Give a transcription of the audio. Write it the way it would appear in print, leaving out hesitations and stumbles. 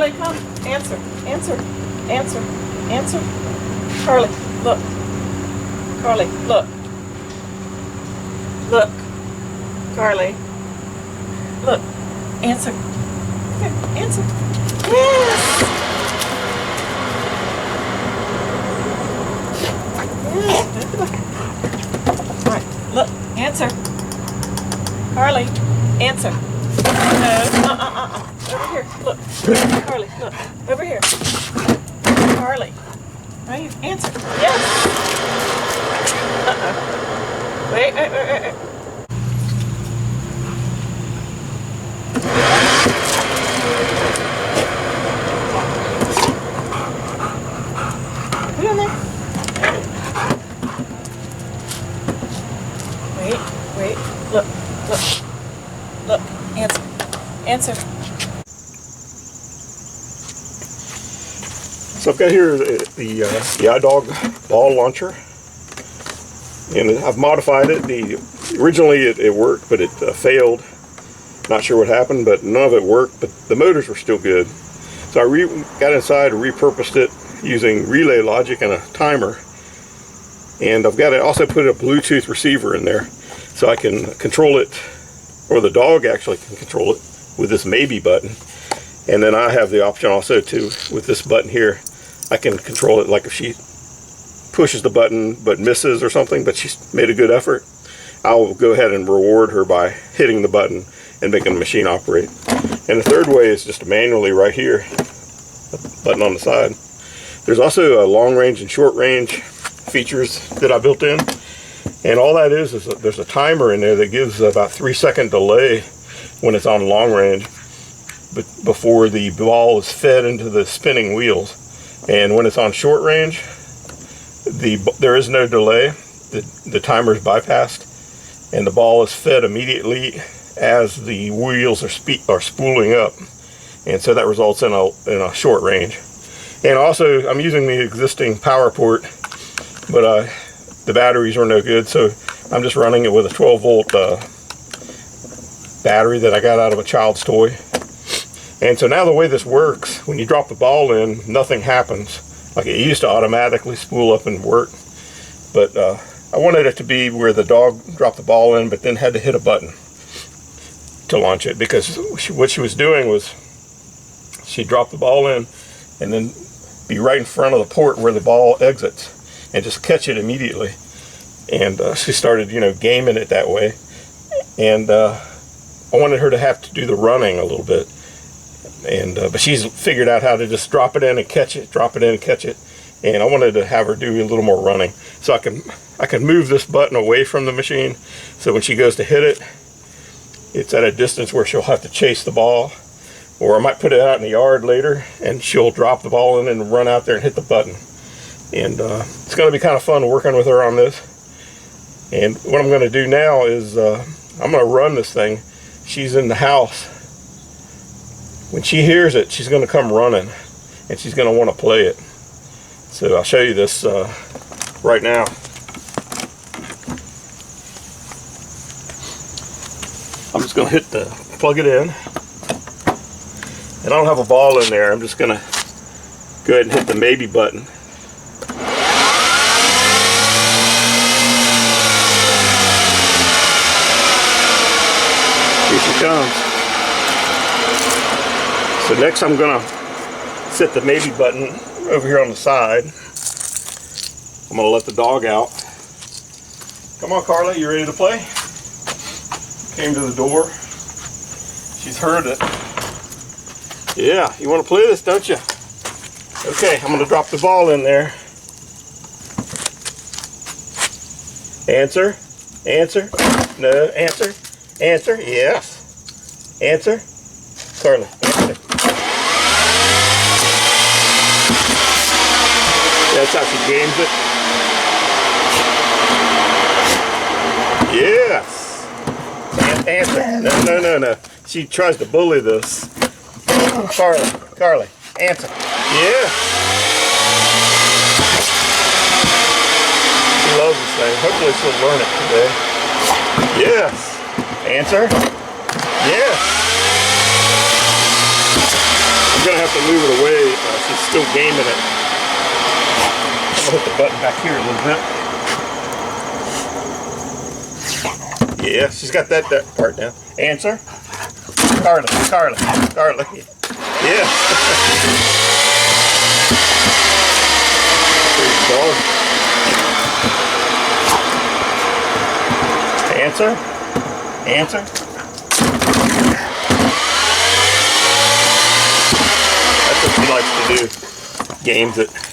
Carlie, come. Answer. Answer. Answer. Answer. Carlie, look. Carlie, look. Look. Carlie. Look. Answer. Okay, answer. Yes! Yes. All right, look. Answer. Carlie, answer. No, over here, look. Carlie, look. Over here. Carlie. Right, answer. Yes. Wait. Put it on there. Wait. Look. Answer. So I've got here the iDog ball launcher, and I've modified it. Originally it worked, but it failed. Not sure what happened, but none of it worked, but the motors were still good. So I got inside and repurposed it using relay logic and a timer. And I've got also put a Bluetooth receiver in there so I can control it, or the dog actually can control it with this maybe button. And then I have the option also to, with this button here, I can control it like if she pushes the button but misses or something, but she's made a good effort, I'll go ahead and reward her by hitting the button and making the machine operate. And the third way is just manually right here, the button on the side. There's also a long range and short range features that I built in. And all that is there's a timer in there that gives about 3-second delay when it's on long range, but before the ball is fed into the spinning wheels. And when it's on short range, there is no delay. The timer is bypassed, and the ball is fed immediately as the wheels are spooling up, and so that results in a short range. And also, I'm using the existing power port, but the batteries are no good, so I'm just running it with a 12-volt battery that I got out of a child's toy. And so now the way this works, when you drop the ball in, nothing happens. Like it used to automatically spool up and work, but I wanted it to be where the dog dropped the ball in but then had to hit a button to launch it, because what she was doing was she'd drop the ball in and then be right in front of the port where the ball exits and just catch it immediately. And she started, gaming it that way. And I wanted her to have to do the running a little bit. And but she's figured out how to just drop it in and catch it, drop it in and catch it. And I wanted to have her do a little more running, so I can move this button away from the machine, so when she goes to hit it, it's at a distance where she'll have to chase the ball. Or I might put it out in the yard later and she'll drop the ball in and run out there and hit the button. And it's going to be kind of fun working with her on this. And what I'm going to do now is I'm going to run this thing. She's in the house. When she hears it, she's going to come running and she's going to want to play it. So I'll show you this right now. I'm just going to plug it in. And I don't have a ball in there. I'm just going to go ahead and hit the maybe button. Here she comes. So next I'm going to set the maybe button over here on the side. I'm going to let the dog out. Come on, Carlie, you ready to play? Came to the door. She's heard it. Yeah, you want to play this, don't you? Okay, I'm going to drop the ball in there. Answer. Answer. No. Answer. Answer. Yes. Answer. Carlie, answer. That's how she games it. Yes. Answer. No. She tries to bully this. Carlie, answer. Yeah. She loves this thing. Hopefully she'll learn it today. Yes. Answer. Yes. I'm gonna have to move it away. She's still gaming it. I'm gonna hit the button back here a little bit. Yeah, she's got that part down. Answer. Carlie. Yeah. Dog. Answer. That's what she likes to do. Games it.